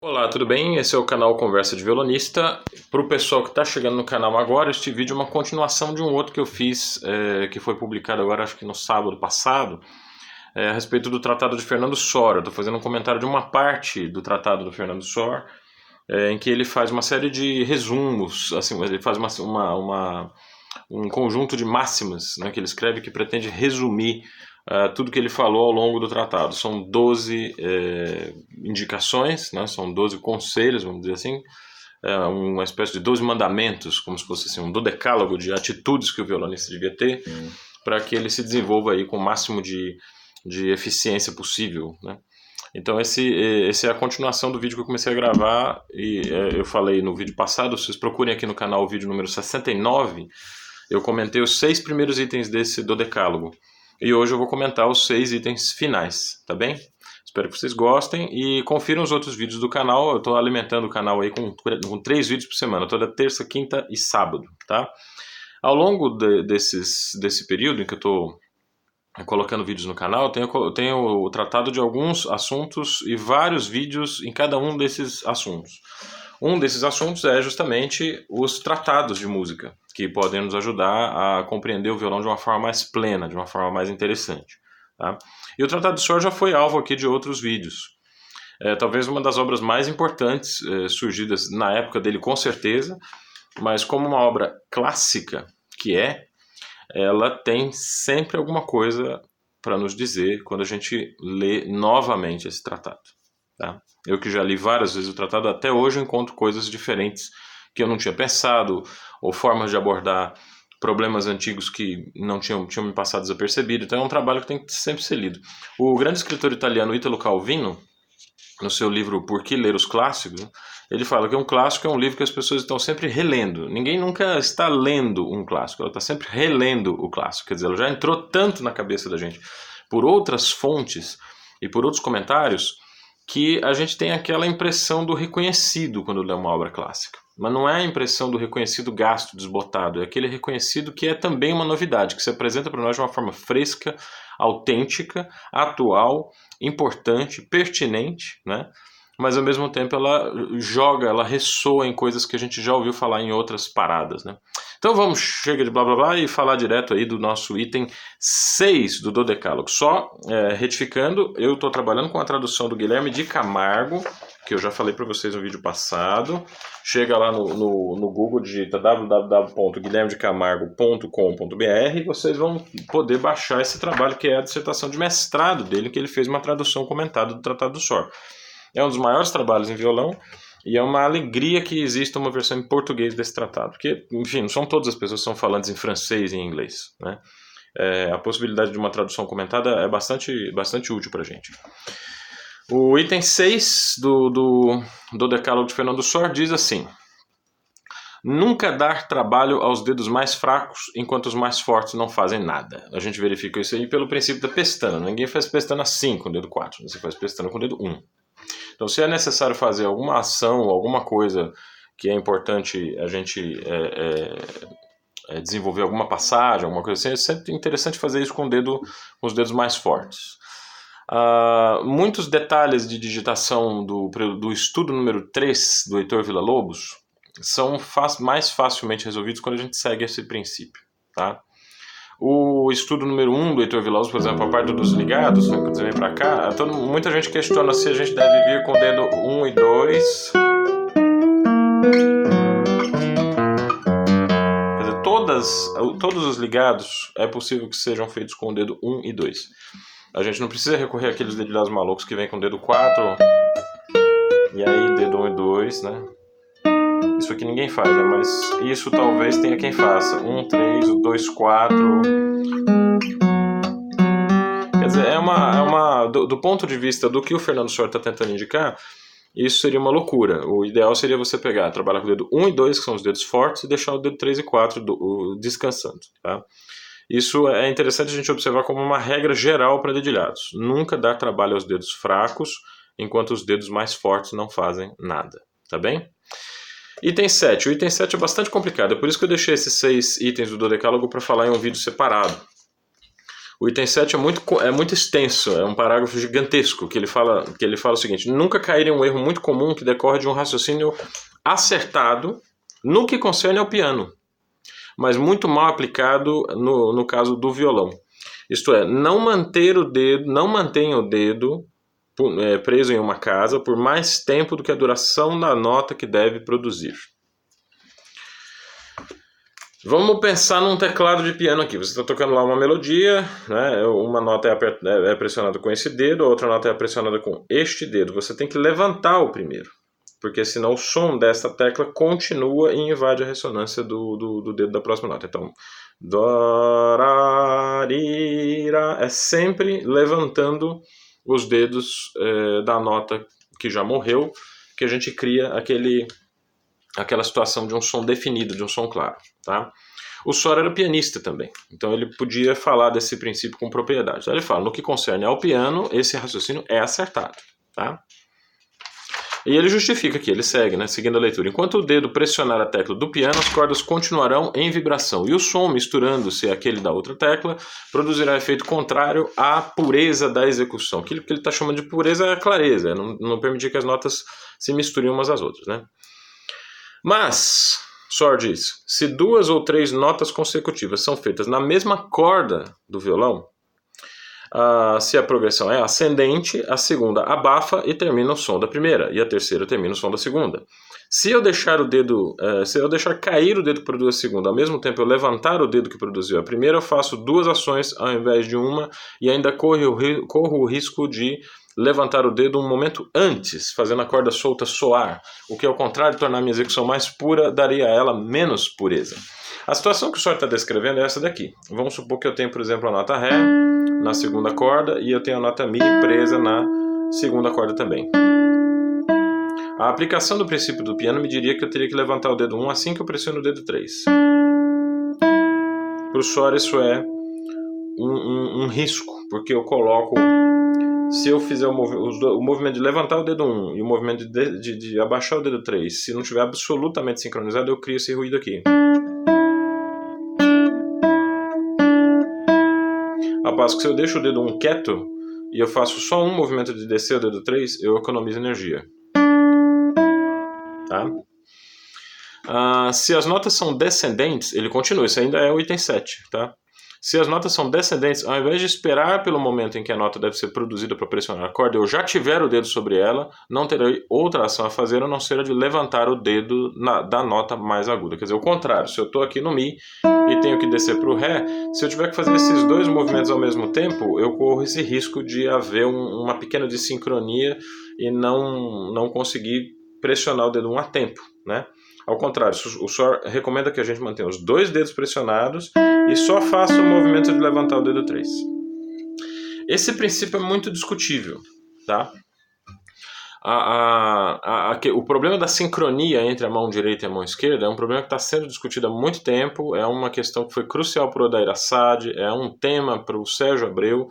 Olá, tudo bem? Esse é o canal Conversa de Violonista. Para o pessoal que está chegando no canal agora, este vídeo é uma continuação de um outro que eu fiz, que foi publicado agora, acho que no sábado passado, a respeito do Tratado de Fernando Sor. Eu estou fazendo um comentário de uma parte do Tratado do Fernando Sor, em que ele faz uma série de resumos, assim, ele faz um conjunto de máximas, né, que ele escreve que pretende resumir tudo que ele falou ao longo do tratado. São 12 indicações, né, são 12 conselhos, vamos dizer assim, uma espécie de 12 mandamentos, como se fosse assim, um dodecálogo de atitudes que o violonista devia ter para que ele se desenvolva aí com o máximo de eficiência possível, né? Então esse é a continuação do vídeo que eu comecei a gravar e eu falei no vídeo passado, vocês procurem aqui no canal o vídeo número 69, eu comentei os 6 primeiros itens desse dodecálogo. E hoje eu vou comentar os 6 itens finais, tá bem? Espero que vocês gostem e confiram os outros vídeos do canal. Eu estou alimentando o canal aí com 3 vídeos por semana, toda terça, quinta e sábado, tá? Ao longo desse período em que eu estou colocando vídeos no canal, eu tenho tratado de alguns assuntos e vários vídeos em cada um desses assuntos. Um desses assuntos é justamente os tratados de música, que podem nos ajudar a compreender o violão de uma forma mais plena, de uma forma mais interessante. Tá? E o Tratado de Sor já foi alvo aqui de outros vídeos. Talvez uma das obras mais importantes surgidas na época dele, com certeza, mas como uma obra clássica que ela tem sempre alguma coisa para nos dizer quando a gente lê novamente esse tratado. Tá? Eu que já li várias vezes o tratado, até hoje eu encontro coisas diferentes que eu não tinha pensado, ou formas de abordar problemas antigos que não tinham me passado desapercebido. Então é um trabalho que tem que sempre ser lido. O grande escritor italiano Italo Calvino, no seu livro Por que Ler os Clássicos, ele fala que um clássico é um livro que as pessoas estão sempre relendo. Ninguém nunca está lendo um clássico, ela está sempre relendo o clássico. Quer dizer, ela já entrou tanto na cabeça da gente por outras fontes e por outros comentários que a gente tem aquela impressão do reconhecido quando lê uma obra clássica. Mas não é a impressão do reconhecido gasto, desbotado, é aquele reconhecido que é também uma novidade, que se apresenta para nós de uma forma fresca, autêntica, atual, importante, pertinente, né? Mas ao mesmo tempo ela ressoa em coisas que a gente já ouviu falar em outras paradas, né? Então chega de blá blá blá e falar direto aí do nosso item 6 do Dodecálogo. Só retificando, eu estou trabalhando com a tradução do Guilherme de Camargo, que eu já falei para vocês no vídeo passado. Chega lá no Google, digita www.guilhermedecamargo.com.br e vocês vão poder baixar esse trabalho, que é a dissertação de mestrado dele, que ele fez uma tradução comentada do Tratado do Sor. É um dos maiores trabalhos em violão e é uma alegria que exista uma versão em português desse tratado, porque, enfim, não são todas as pessoas que são falantes em francês e em inglês, né? A possibilidade de uma tradução comentada é bastante útil para a gente. O item 6 do Decálogo de Fernando Sor diz assim: nunca dar trabalho aos dedos mais fracos enquanto os mais fortes não fazem nada. A gente verifica isso aí pelo princípio da pestana. Ninguém faz pestana assim com o dedo 4, você faz pestana com o dedo 1. Então, se é necessário fazer alguma ação, alguma coisa que é importante a gente desenvolver alguma passagem, alguma coisa assim, é sempre interessante fazer isso com os dedos mais fortes. Muitos detalhes de digitação do estudo número 3 do Heitor Villa-Lobos são mais facilmente resolvidos quando a gente segue esse princípio, tá? O estudo número 1 do Heitor Villa-Lobos, por exemplo, a parte dos ligados, né, quando você vem para cá, muita gente questiona se a gente deve vir com o dedo 1 e 2. Quer dizer, todos os ligados é possível que sejam feitos com o dedo 1 e 2. A gente não precisa recorrer àqueles dedilhados malucos que vem com o dedo 4, e aí dedo 1 e 2, né? Isso aqui ninguém faz, né? Mas isso talvez tenha quem faça. 1, 3, 2, 4. Quer dizer, do ponto de vista do que o Fernando Sor está tentando indicar, isso seria uma loucura. O ideal seria você trabalhar com o dedo 1 e 2, que são os dedos fortes, e deixar o dedo 3 e 4 descansando, tá? Isso é interessante a gente observar como uma regra geral para dedilhados. Nunca dar trabalho aos dedos fracos, enquanto os dedos mais fortes não fazem nada, tá bem? Item 7. O item 7 é bastante complicado, é por isso que eu deixei esses 6 itens do Dodecálogo para falar em um vídeo separado. O item 7 é muito extenso, é um parágrafo gigantesco, que ele fala o seguinte: nunca cair em um erro muito comum que decorre de um raciocínio acertado no que concerne ao piano, mas muito mal aplicado no caso do violão. Isto é, não mantenha o dedo preso em uma casa por mais tempo do que a duração da nota que deve produzir. Vamos pensar num teclado de piano aqui. Você está tocando lá uma melodia, né? Uma nota é pressionada com esse dedo, a outra nota é pressionada com este dedo. Você tem que levantar o primeiro, porque senão o som desta tecla continua e invade a ressonância do dedo da próxima nota. Então, dó, rá, ri, rá, é sempre levantando os dedos da nota que já morreu, que a gente cria aquela situação de um som definido, de um som claro. Tá? O Sor era pianista também, então ele podia falar desse princípio com propriedade. Então ele fala, no que concerne ao piano, esse raciocínio é acertado. Tá? E ele justifica aqui, ele segue, né, seguindo a leitura. Enquanto o dedo pressionar a tecla do piano, as cordas continuarão em vibração. E o som, misturando-se àquele da outra tecla, produzirá efeito contrário à pureza da execução. Aquilo que ele está chamando de pureza é a clareza, não permitir que as notas se misturem umas às outras. Né? Mas, Sor diz, se 2 ou 3 notas consecutivas são feitas na mesma corda do violão, se a progressão é ascendente, a segunda abafa e termina o som da primeira, e a terceira termina o som da segunda. Se eu deixar cair o dedo que produz a segunda, ao mesmo tempo eu levantar o dedo que produziu a primeira, eu faço 2 ações ao invés de uma, e ainda corro o risco de levantar o dedo um momento antes, fazendo a corda solta soar, o que ao contrário de tornar a minha execução mais pura, daria a ela menos pureza. A situação que o Sor está descrevendo é essa daqui. Vamos supor que eu tenho, por exemplo, a nota Ré na segunda corda e eu tenho a nota Mi presa na segunda corda também. A aplicação do princípio do piano me diria que eu teria que levantar o dedo 1 assim que eu pressiono o dedo 3. Para o Sor isso é um risco, porque eu coloco... Se eu fizer o movimento de levantar o dedo 1 e o movimento de abaixar o dedo 3, se não estiver absolutamente sincronizado, eu crio esse ruído aqui. Ao passo que se eu deixo o dedo 1 quieto e eu faço só um movimento de descer o dedo 3, eu economizo energia. Tá? Se as notas são descendentes, ele continua, isso ainda é o item 7, tá? Se as notas são descendentes, ao invés de esperar pelo momento em que a nota deve ser produzida para pressionar a corda, eu já tiver o dedo sobre ela, não terei outra ação a fazer a não ser a de levantar o dedo da nota mais aguda. Quer dizer, o contrário, se eu estou aqui no Mi e tenho que descer para o Ré, se eu tiver que fazer esses 2 movimentos ao mesmo tempo, eu corro esse risco de haver uma pequena desincronia e não conseguir pressionar o dedo 1 a tempo, né? Ao contrário, o Sor recomenda que a gente mantenha os 2 dedos pressionados e só faça o movimento de levantar o dedo 3. Esse princípio é muito discutível, tá? O problema da sincronia entre a mão direita e a mão esquerda é um problema que está sendo discutido há muito tempo, é uma questão que foi crucial para o Odair Assad, é um tema para o Sérgio Abreu,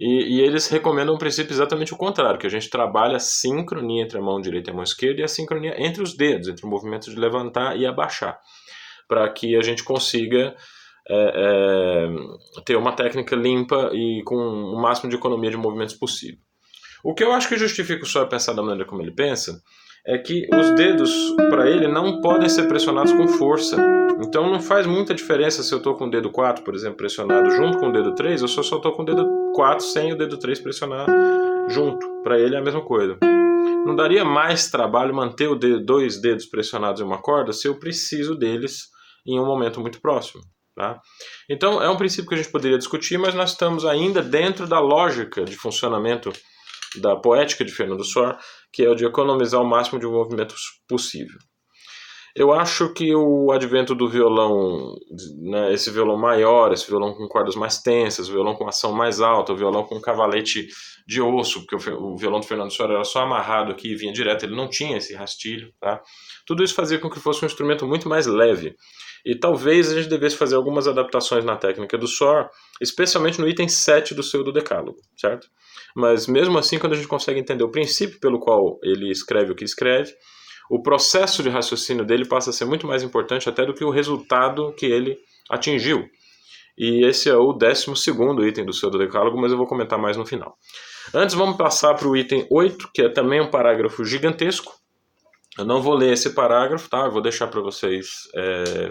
e eles recomendam um princípio exatamente o contrário, que a gente trabalha a sincronia entre a mão direita e a mão esquerda e a sincronia entre os dedos, entre o movimento de levantar e abaixar, para que a gente consiga ter uma técnica limpa e com o máximo de economia de movimentos possível. O que eu acho que justifica o Sor pensar da maneira como ele pensa é que os dedos, para ele, não podem ser pressionados com força. Então não faz muita diferença se eu estou com o dedo 4, por exemplo, pressionado junto com o dedo 3, ou se eu só estou com o dedo 4 sem o dedo 3 pressionar junto. Para ele é a mesma coisa. Não daria mais trabalho manter 2 dedos pressionados em uma corda se eu preciso deles em um momento muito próximo. Tá? Então é um princípio que a gente poderia discutir, mas nós estamos ainda dentro da lógica de funcionamento da poética de Fernando Sor, que é o de economizar o máximo de movimentos possível. Eu acho que o advento do violão, né, esse violão maior, esse violão com cordas mais tensas, o violão com ação mais alta, o violão com cavalete de osso, porque o violão do Fernando Sor era só amarrado aqui e vinha direto, ele não tinha esse rastilho, tá? Tudo isso fazia com que fosse um instrumento muito mais leve. E talvez a gente devesse fazer algumas adaptações na técnica do Sor, especialmente no item 7 do seu Dodecálogo, certo? Mas mesmo assim, quando a gente consegue entender o princípio pelo qual ele escreve o que escreve, o processo de raciocínio dele passa a ser muito mais importante até do que o resultado que ele atingiu. E esse é o 12º item do seu decálogo, mas eu vou comentar mais no final. Antes, vamos passar para o item 8, que é também um parágrafo gigantesco. Eu não vou ler esse parágrafo, tá? Eu vou deixar para vocês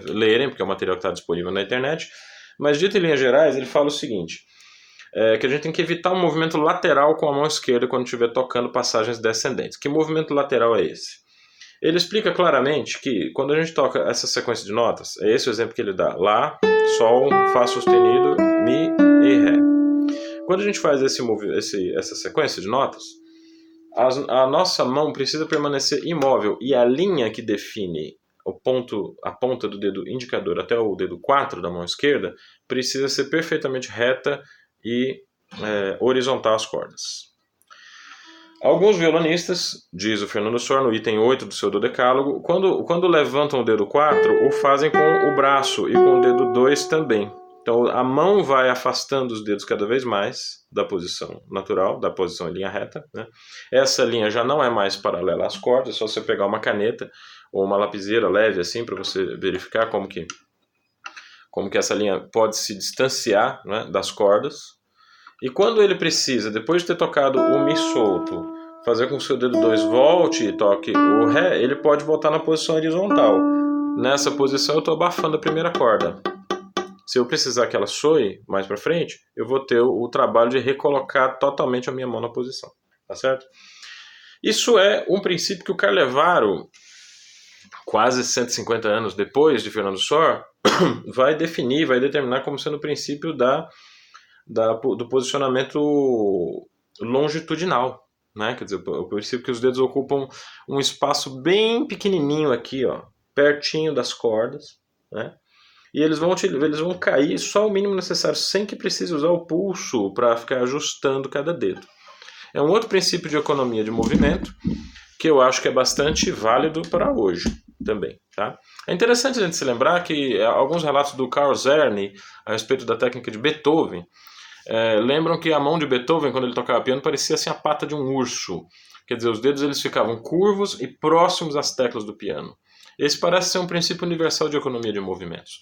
lerem, porque é um material que está disponível na internet. Mas, dito em linhas gerais, ele fala o seguinte, que a gente tem que evitar um movimento lateral com a mão esquerda quando estiver tocando passagens descendentes. Que movimento lateral é esse? Ele explica claramente que quando a gente toca essa sequência de notas, é esse o exemplo que ele dá, Lá, Sol, Fá sustenido, Mi e Ré. Quando a gente faz essa sequência de notas, a nossa mão precisa permanecer imóvel e a linha que define a ponta do dedo indicador até o dedo 4 da mão esquerda precisa ser perfeitamente reta e horizontal às cordas. Alguns violonistas, diz o Fernando Sor no item 8 do seu dodecálogo, quando levantam o dedo 4, o fazem com o braço e com o dedo 2 também. Então a mão vai afastando os dedos cada vez mais da posição natural, da posição em linha reta, né? Essa linha já não é mais paralela às cordas, é só você pegar uma caneta ou uma lapiseira leve assim para você verificar como que essa linha pode se distanciar, né, das cordas. E quando ele precisa, depois de ter tocado o Mi solto, fazer com que o seu dedo 2 volte e toque o Ré, ele pode voltar na posição horizontal. Nessa posição eu estou abafando a primeira corda. Se eu precisar que ela soe mais para frente, eu vou ter o trabalho de recolocar totalmente a minha mão na posição. Tá certo? Isso é um princípio que o Carlevaro, quase 150 anos depois de Fernando Sor, vai determinar como sendo o princípio do posicionamento longitudinal, né? Quer dizer, o princípio que os dedos ocupam um espaço bem pequenininho aqui, ó, pertinho das cordas, né? E eles vão cair só o mínimo necessário, sem que precise usar o pulso para ficar ajustando cada dedo. É um outro princípio de economia de movimento que eu acho que é bastante válido para hoje também, tá? É interessante a gente se lembrar que alguns relatos do Carl Czerny a respeito da técnica de Beethoven lembram que a mão de Beethoven, quando ele tocava piano, parecia assim a pata de um urso. Quer dizer, os dedos eles ficavam curvos e próximos às teclas do piano. Esse parece ser um princípio universal de economia de movimentos.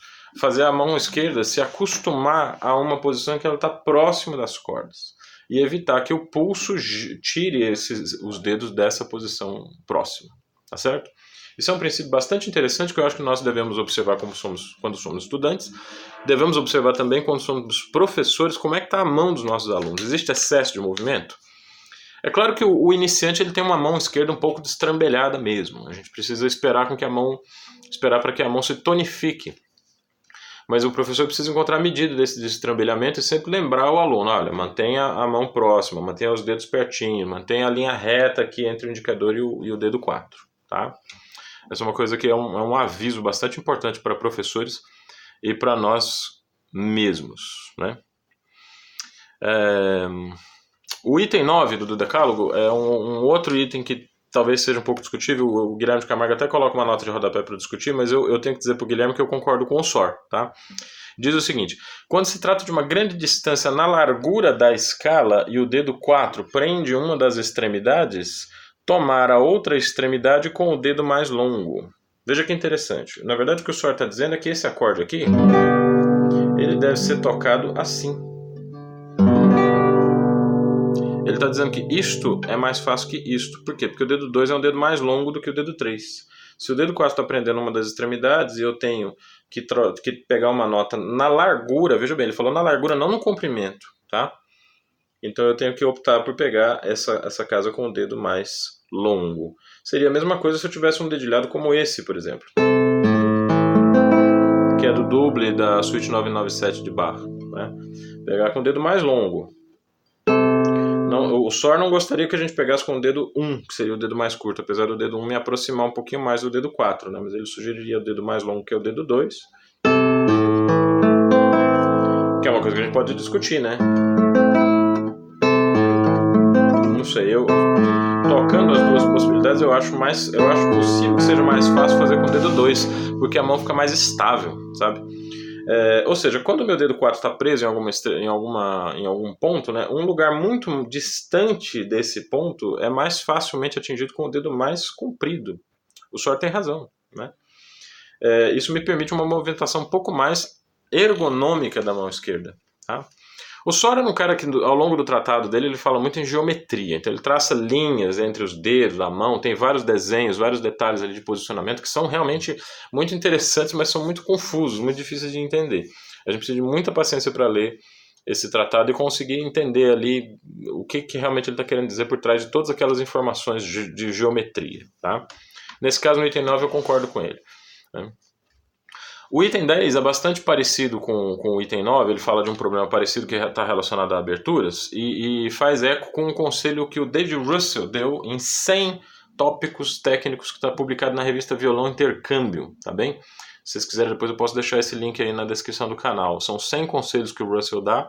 Fazer a mão esquerda se acostumar a uma posição em que ela está próxima das cordas. E evitar que o pulso tire os dedos dessa posição próxima. Tá certo? Isso é um princípio bastante interessante que eu acho que nós devemos observar quando somos estudantes. Devemos observar também quando somos professores como é que está a mão dos nossos alunos. Existe excesso de movimento? É claro que o iniciante ele tem uma mão esquerda um pouco destrambelhada mesmo. A gente precisa esperar para que a mão se tonifique. Mas o professor precisa encontrar a medida desse destrambelhamento e sempre lembrar o aluno, olha, mantenha a mão próxima, mantenha os dedos pertinho, mantenha a linha reta aqui entre o indicador e o dedo 4, tá? Essa é uma coisa que é um aviso bastante importante para professores e para nós mesmos, né? O item 9 do decálogo é um outro item que talvez seja um pouco discutível. O Guilherme de Camargo até coloca uma nota de rodapé para discutir, mas eu tenho que dizer para o Guilherme que eu concordo com o Sor, tá? Diz o seguinte: quando se trata de uma grande distância na largura da escala e o dedo 4 prende uma das extremidades, tomar a outra extremidade com o dedo mais longo. Veja que interessante. Na verdade, o que o Sor está dizendo é que esse acorde aqui, ele deve ser tocado assim. Ele está dizendo que isto é mais fácil que isto. Por quê? Porque o dedo 2 é um dedo mais longo do que o dedo 3. Se o dedo 4 está prendendo uma das extremidades e eu tenho que pegar uma nota na largura, veja bem, ele falou na largura, não no comprimento, tá? Então eu tenho que optar por pegar essa casa com o dedo mais longo. Seria a mesma coisa se eu tivesse um dedilhado como esse, por exemplo, que é do double da suíte 997 de Bach, né? Pegar com o dedo mais longo. Não, o Sor não gostaria que a gente pegasse com o dedo 1, que seria o dedo mais curto, apesar do dedo 1 me aproximar um pouquinho mais do dedo 4, né? Mas ele sugeriria o dedo mais longo, que é o dedo 2, que é uma coisa que a gente pode discutir, né? Não sei, tocando as duas possibilidades, eu acho possível que seja mais fácil fazer com o dedo 2, porque a mão fica mais estável, sabe? Ou seja, quando o meu dedo 4 está preso em algum ponto, né, um lugar muito distante desse ponto é mais facilmente atingido com o dedo mais comprido. O Sor tem razão, né? Isso me permite uma movimentação um pouco mais ergonômica da mão esquerda. Tá? O Sor é um cara que, ao longo do tratado dele, ele fala muito em geometria. Então ele traça linhas entre os dedos, a mão, tem vários desenhos, vários detalhes ali de posicionamento que são realmente muito interessantes, mas são muito confusos, muito difíceis de entender. A gente precisa de muita paciência para ler esse tratado e conseguir entender ali o que realmente ele está querendo dizer por trás de todas aquelas informações de geometria. Tá? Nesse caso, no item 9, eu concordo com ele. Né? O item 10 é bastante parecido com o item 9, ele fala de um problema parecido que está relacionado a aberturas e faz eco com um conselho que o David Russell deu em 100 tópicos técnicos que está publicado na revista Violão Intercâmbio, tá bem? Se vocês quiserem, depois eu posso deixar esse link aí na descrição do canal. São 100 conselhos que o Russell dá,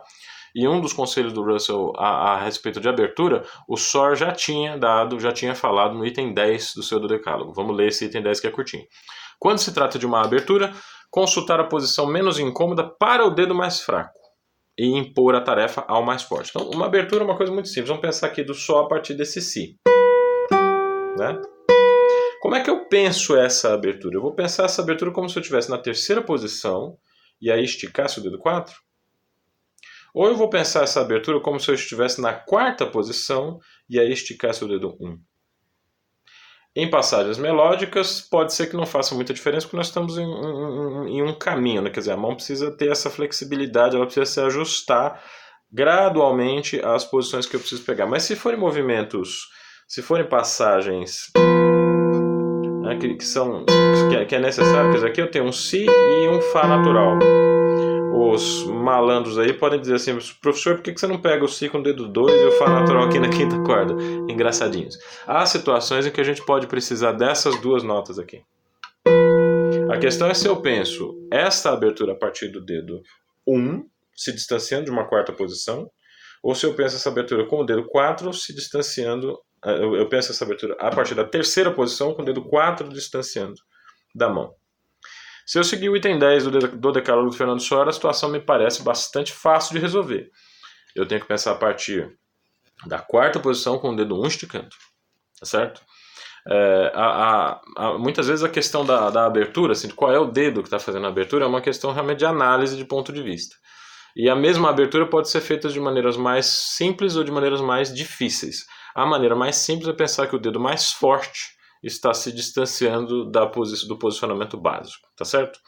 e um dos conselhos do Russell a respeito de abertura, o Sor já tinha falado no item 10 do seu decálogo. Vamos ler esse item 10 que é curtinho. Quando se trata de uma abertura, consultar a posição menos incômoda para o dedo mais fraco e impor a tarefa ao mais forte. Então, uma abertura é uma coisa muito simples. Vamos pensar aqui do Sol a partir desse Si. Né? Como é que eu penso essa abertura? Eu vou pensar essa abertura como se eu estivesse na terceira posição e aí esticasse o dedo 4. Ou eu vou pensar essa abertura como se eu estivesse na quarta posição e aí esticasse o dedo 1. Em passagens melódicas, pode ser que não faça muita diferença, porque nós estamos em um caminho, né? Quer dizer, a mão precisa ter essa flexibilidade, ela precisa se ajustar gradualmente às posições que eu preciso pegar. Mas se forem movimentos, se forem passagens, né, que é necessário, quer dizer, aqui eu tenho um Si e um Fá natural. Os malandros aí podem dizer assim, professor, por que você não pega o Si com o dedo 2 e o Fá natural aqui na quinta corda? Engraçadinhos. Há situações em que a gente pode precisar dessas duas notas aqui. A questão é se eu penso esta abertura a partir do dedo 1, se distanciando de uma quarta posição, ou se eu penso essa abertura com o dedo 4, se distanciando, eu penso essa abertura a partir da terceira posição, com o dedo 4 distanciando da mão. Se eu seguir o item 10 do decálogo do Fernando Sor, a situação me parece bastante fácil de resolver. Eu tenho que pensar a partir da quarta posição com o dedo 1 esticando, tá certo? Muitas vezes a questão da abertura, assim, de qual é o dedo que está fazendo a abertura, é uma questão realmente de análise de ponto de vista. E a mesma abertura pode ser feita de maneiras mais simples ou de maneiras mais difíceis. A maneira mais simples é pensar que o dedo mais forte está se distanciando do posicionamento básico, tá certo?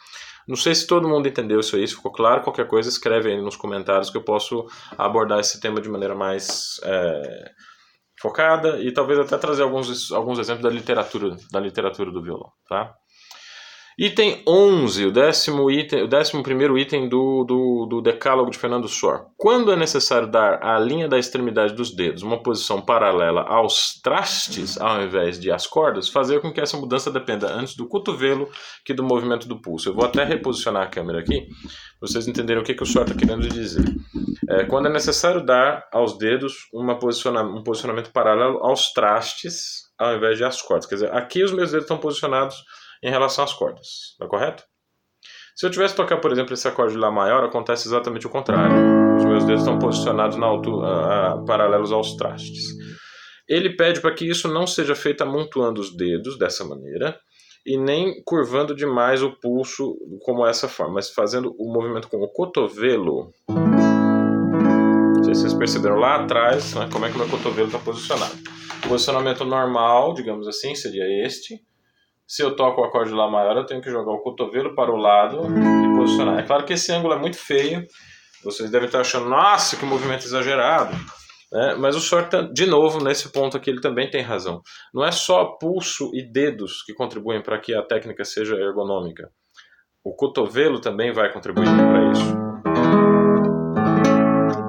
Não sei se todo mundo entendeu isso aí, se ficou claro. Qualquer coisa escreve aí nos comentários que eu posso abordar esse tema de maneira mais focada e talvez até trazer alguns exemplos da literatura do violão, tá? Item 11, o 11º item do decálogo de Fernando Sor. Quando é necessário dar à linha da extremidade dos dedos uma posição paralela aos trastes, ao invés de às cordas, fazer com que essa mudança dependa antes do cotovelo que do movimento do pulso. Eu vou até reposicionar a câmera aqui, para vocês entenderem o que o Sor está querendo dizer. Quando é necessário dar aos dedos um posicionamento paralelo aos trastes, ao invés de às cordas. Quer dizer, aqui os meus dedos estão posicionados em relação às cordas, tá correto? Se eu tivesse que tocar, por exemplo, esse acorde de Lá maior, acontece exatamente o contrário. Os meus dedos estão posicionados na altura, paralelos aos trastes. Ele pede para que isso não seja feito amontoando os dedos dessa maneira e nem curvando demais o pulso como essa forma, mas fazendo o movimento com o cotovelo. Não sei se vocês perceberam lá atrás, né, como é que o meu cotovelo está posicionado. O posicionamento normal, digamos assim, seria este. Se eu toco o acorde de Lá maior, eu tenho que jogar o cotovelo para o lado e posicionar. É claro que esse ângulo é muito feio. Vocês devem estar achando, nossa, que movimento exagerado. Mas o Sor, de novo, nesse ponto aqui, ele também tem razão. Não é só pulso e dedos que contribuem para que a técnica seja ergonômica. O cotovelo também vai contribuir para isso.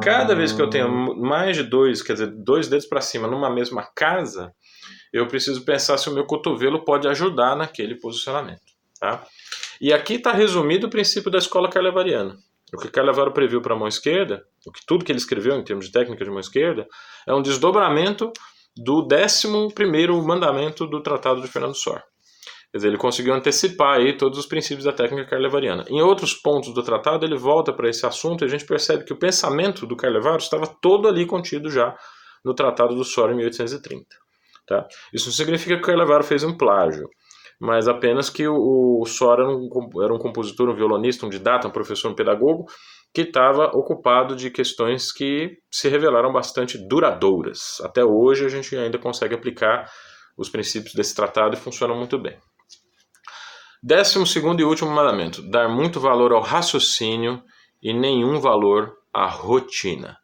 Cada vez que eu tenho mais de dois dedos para cima numa mesma casa, eu preciso pensar se o meu cotovelo pode ajudar naquele posicionamento. Tá? E aqui está resumido o princípio da escola carlevariana. O que Carlevaro previu para a mão esquerda, tudo que ele escreveu em termos de técnica de mão esquerda, é um desdobramento do 11º mandamento do Tratado de Fernando Sor. Quer dizer, ele conseguiu antecipar aí todos os princípios da técnica carlevariana. Em outros pontos do tratado, ele volta para esse assunto e a gente percebe que o pensamento do Carlevaro estava todo ali contido já no Tratado do Sor em 1830. Tá? Isso não significa que o Carlevaro fez um plágio. mas apenas que o Sor era um compositor, um violonista, um didata, um professor, um pedagogo, que estava ocupado de questões que se revelaram bastante duradouras. Até hoje a gente ainda consegue aplicar os princípios desse tratado e funcionam muito bem. 12º e último mandamento: dar muito valor ao raciocínio e nenhum valor à rotina.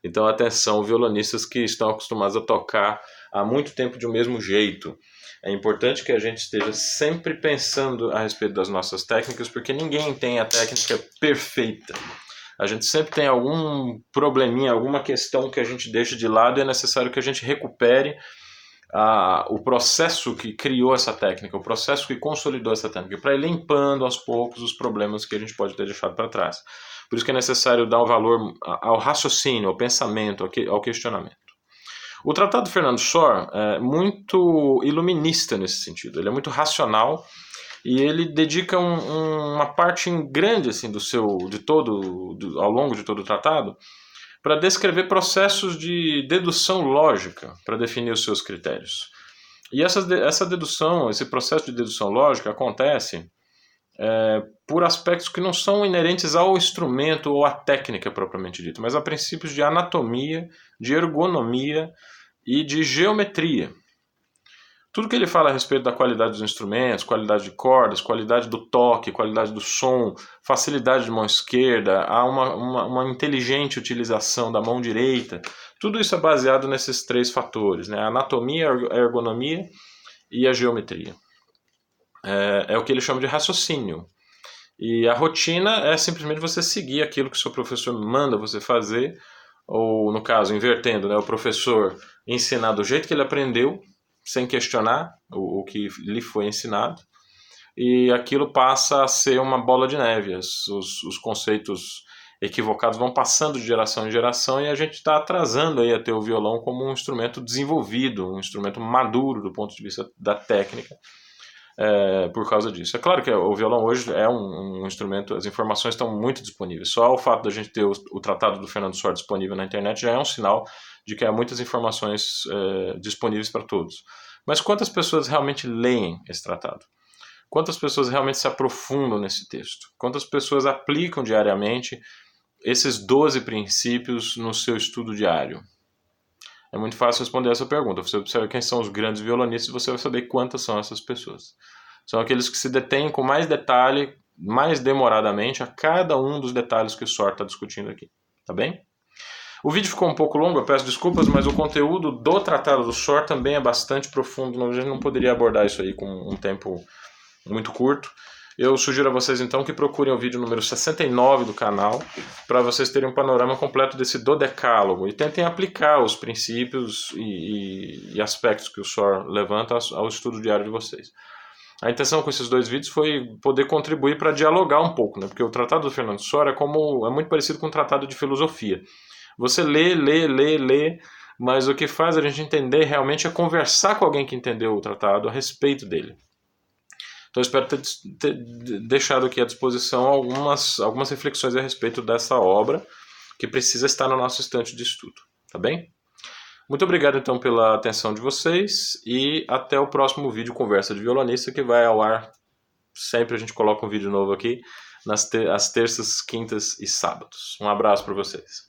Então, atenção, violonistas que estão acostumados a tocar há muito tempo de um mesmo jeito. É importante que a gente esteja sempre pensando a respeito das nossas técnicas, porque ninguém tem a técnica perfeita. A gente sempre tem algum probleminha, alguma questão que a gente deixa de lado e é necessário que a gente recupere o processo que criou essa técnica, o processo que consolidou essa técnica, para ir limpando aos poucos os problemas que a gente pode ter deixado para trás. Por isso que é necessário dar um valor ao raciocínio, ao pensamento, ao questionamento. O Tratado do Fernando Sor é muito iluminista nesse sentido, ele é muito racional e ele dedica uma parte grande assim, ao longo de todo o tratado para descrever processos de dedução lógica para definir os seus critérios. E essa dedução, esse processo de dedução lógica acontece por aspectos que não são inerentes ao instrumento ou à técnica propriamente dita, mas a princípios de anatomia, de ergonomia e de geometria. Tudo que ele fala a respeito da qualidade dos instrumentos, qualidade de cordas, qualidade do toque, qualidade do som, facilidade de mão esquerda, há uma inteligente utilização da mão direita, tudo isso é baseado nesses 3 fatores, né? A anatomia, a ergonomia e a geometria. É o que ele chama de raciocínio. E a rotina é simplesmente você seguir aquilo que o seu professor manda você fazer, ou no caso, invertendo, né? O professor ensinar do jeito que ele aprendeu, sem questionar o que lhe foi ensinado, e aquilo passa a ser uma bola de neve. Os conceitos equivocados vão passando de geração em geração e a gente está atrasando aí a ter o violão como um instrumento desenvolvido, um instrumento maduro do ponto de vista da técnica, por causa disso. É claro que o violão hoje é um instrumento, as informações estão muito disponíveis. Só o fato da gente ter o Tratado do Fernando Sor disponível na internet já é um sinal de que há muitas informações disponíveis para todos. Mas quantas pessoas realmente leem esse tratado? Quantas pessoas realmente se aprofundam nesse texto? Quantas pessoas aplicam diariamente esses 12 princípios no seu estudo diário? É muito fácil responder essa pergunta. Você observa quem são os grandes violonistas e você vai saber quantas são essas pessoas. São aqueles que se detêm com mais detalhe, mais demoradamente, a cada um dos detalhes que o Sor está discutindo aqui. Tá bem? O vídeo ficou um pouco longo, eu peço desculpas, mas o conteúdo do Tratado do Sor também é bastante profundo. A gente não poderia abordar isso aí com um tempo muito curto. Eu sugiro a vocês então que procurem o vídeo número 69 do canal para vocês terem um panorama completo desse dodecálogo e tentem aplicar os princípios e aspectos que o Sor levanta ao estudo diário de vocês. A intenção com esses 2 vídeos foi poder contribuir para dialogar um pouco, né? Porque o Tratado do Fernando Sor é muito parecido com um tratado de filosofia. Você lê, mas o que faz a gente entender realmente é conversar com alguém que entendeu o tratado a respeito dele. Então eu espero ter deixado aqui à disposição algumas reflexões a respeito dessa obra que precisa estar no nosso estante de estudo, tá bem? Muito obrigado então pela atenção de vocês e até o próximo vídeo Conversa de Violonista, que vai ao ar sempre. A gente coloca um vídeo novo aqui às terças, quintas e sábados. Um abraço para vocês.